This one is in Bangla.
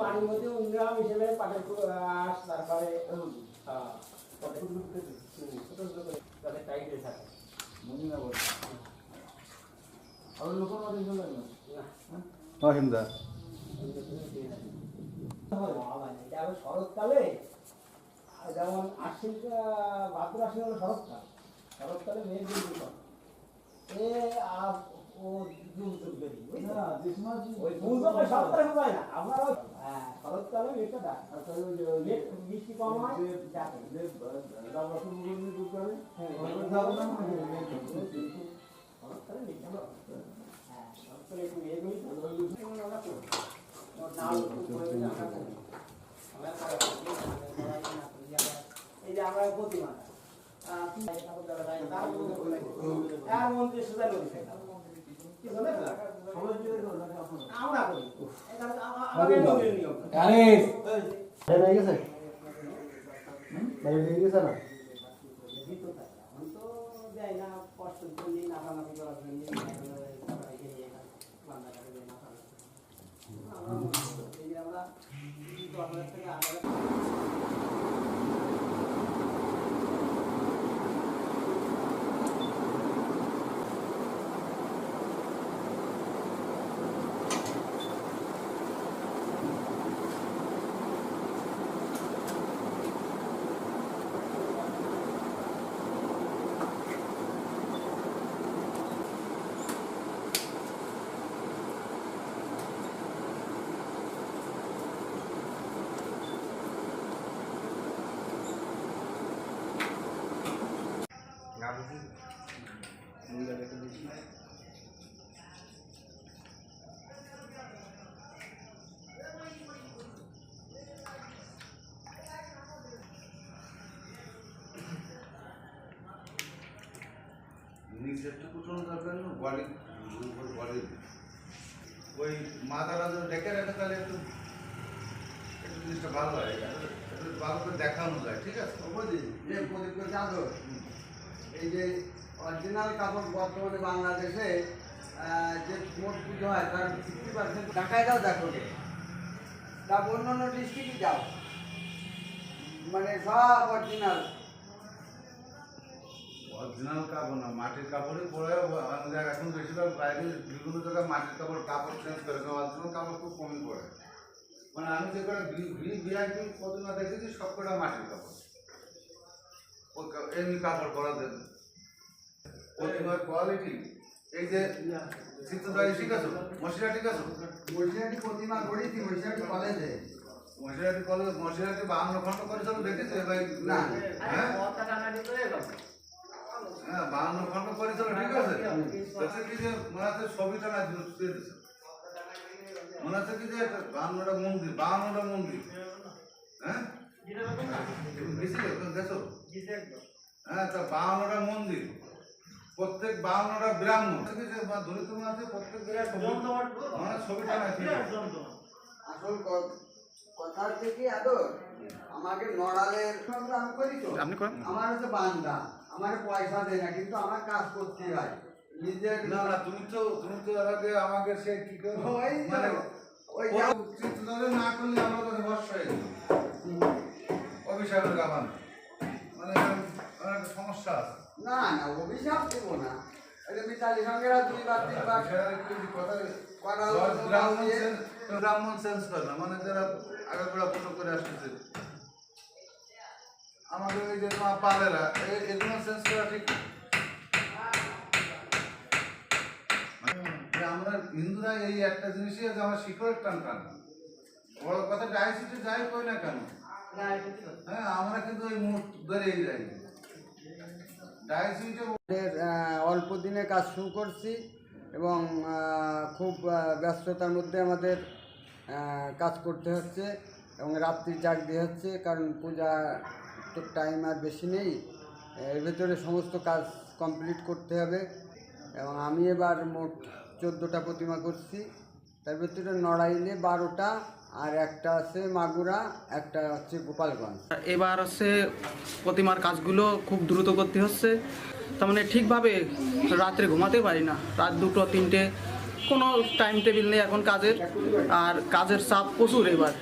বাড়ির মধ্যে উন্নয়ন হিসেবে পাটের আঁশ তারপরে তাদের টাইট হয়ে থাকে অহিন্দা শরৎকালে যেমন আশ্বিন ভাদ্র আশ্বিন হলো শরৎকাল শরৎকালে মেয়ের দিন এ ও শরৎকালে হয় না আপনারা শরৎকালে মেয়েটা ডাক বৃষ্টি কম হয় শরৎকালে শরৎকালে একটু মেয়েগুলি এই যে আমরা প্রতিমা মন্দির সুদা নদী আমরা করি আমাদের নদীর নিয়ম তো দেয় না কষ্ট করলে নাফানাফি করার জন্য আমরা থেকে ওই মাথাটা যদি ডেকে রাখে তাহলে একটু একটু জিনিসটা ভালো হয়, একটু ভালো করে দেখানো যায়। ঠিক আছে, চাদর এই যে অরিজিনাল কাপড় বর্তমানে বাংলাদেশে যে মোট পুজো হয় তার 50% ঢাকায় যাও দেখো, তা অন্যান্য ডিস্ট্রিক্টে যাও, মানে সব অরিজিনাল অরিজিনাল কাপড় না, মাটির কাপড়ই পরে। এখন বেশিরভাগ বাইরে বিভিন্ন জায়গায় মাটির কাপড় চেঞ্জ করে, অরিজিনাল কাপড় খুব কমই পড়ে। মানে আমি যে কটা ভিআইপি প্রতিমা দেখেছি সব কটা মাটির কাপড়, এমনি কাপড় পরা দেন। প্রতিমার কোয়ালিটি এই যে চিত্রদারি ঠিক আছে, মশিরা ঠিক আছে, মশিরাটি প্রতিমা করেছি মশিরাটি কলেজে, মশিরাটি কলেজ, মশিরাটি 52 খন্ড করেছিল দেখেছে ভাই? না, হ্যাঁ 52 খন্ড করেছিল ঠিক আছে। কি যে মনে হচ্ছে ছবিটা না দিয়ে দিচ্ছে, মনে হচ্ছে কি যে 52টা মন্দির, 52টা মন্দির। হ্যাঁ গেছো? হ্যাঁ, তা 52টা মন্দির, প্রত্যেক 52টা ব্রাহ্মণ দলিত আছে, প্রত্যেক মানে ছবিটা না আসল কথা হচ্ছে কি আদর আমাকে নড়ালের আমি করি তো, আমার হচ্ছে বান্দা, আমার পয়সা দেয় না কিন্তু আমার কাজ করতে হয় নিজের। না না, তুমি তো আগে আমাকে সে কি করো মানে ওই চিত্রদারি না করলে আমার কাছে ভরসা হয়ে গেল অভিশাপের গাবান, মানে আমার একটা সমস্যা আছে। না না অভিশাপ দেবো না, এটা মিতালি সঙ্গে 2 বার 3 বার ব্রাহ্মণ সেন্স করে না, মানে যারা আগে করে পুজো করে আসতেছে আমাদের ওই যে তোমার পালেরা এগুলো সেন্স করা ঠিক। আমরা হিন্দুরা এই একটা জিনিসই আছে, আমার শিকড়ের টান টান বড় কথা, ডায়াসিটি যাই করি না কেন, হ্যাঁ আমরা কিন্তু ওই মুখ ধরেই যাই। অল্প দিনে কাজ শুরু করছি এবং খুব ব্যস্ততার মধ্যে আমাদের কাজ করতে হচ্ছে এবং রাত্রি জাগতে হচ্ছে, কারণ পূজা তো টাইম আর বেশি নেই, এর ভেতরে সমস্ত কাজ কমপ্লিট করতে হবে। এবং আমি এবার মোট 14টা প্রতিমা করছি, তার ভিতরে নড়াইলে 12টা, আর একটা আছে মাগুরা, একটা হচ্ছে গোপালগঞ্জ। এবার হচ্ছে প্রতিমার কাজগুলো খুব দ্রুত করতে হচ্ছে, তার মানে ঠিকভাবে রাত্রে ঘুমাতে পারি না, রাত 2টো 3টে কোনো টাইম টেবিল নেই এখন কাজের, আর কাজের চাপ প্রচুর এবার।